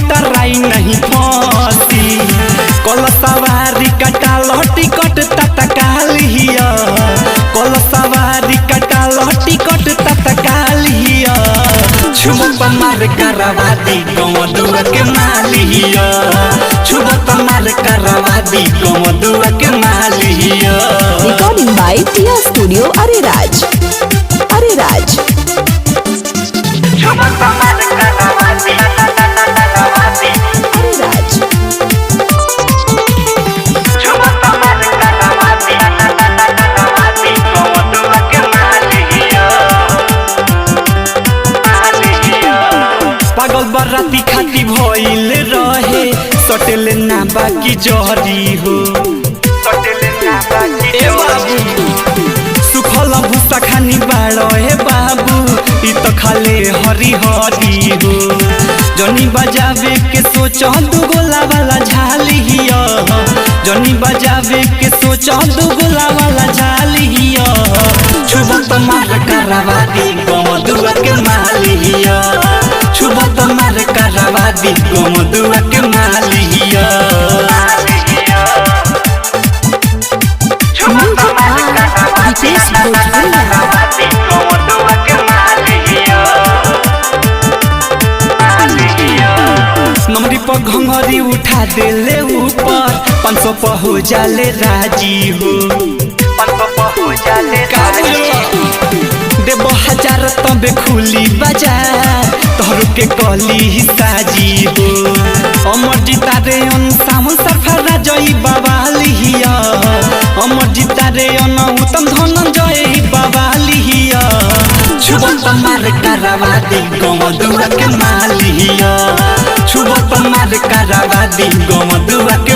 Try नहीं फंसी कल सवारी कटाल टिकट तत्काल हिया कल सवारी कटाल टिकट तत्काल हिया छुबत मार करवादी गमदुआ के मालिया छुबत मार करवादी गमदुआ के मालिया। Recording by Tiya studio Areraj. छुबत मार करवादी अरेराज। छुबत मार करवादी गमदुआ के मालिया। पागल बराती खाती भइल रहे सटेल ना बाकी जहरी हो ए बाबू सुखल भूसा खानी बाड़ो हे बाबू ई तो खाले हरी हरी हो जनी बजावे के सोच दुगोला वाला झाली हिया जनी बजावे के सोच दुगोला वाला झाली हिया छुबत मार करवादी गमदुआ के मालिया छुबत मार करवादी गमदुआ के मालिया। नमरी पर घंगरी उठा देले ऊपर 500 पर हो जाले राजी हो 500 पर हो जाले राजी देबो 1000 तबे खुली बाजार तोहरो के कली साजी हो अमर जीता रे अन सावन सफरा जई बाबा लिहिया अमर जीता रे अन उत्तम धनंजय बाबा लिहिया छुबत मार करवादी गमदुआ के मालिया छुबत मार करवादी गमदुआ के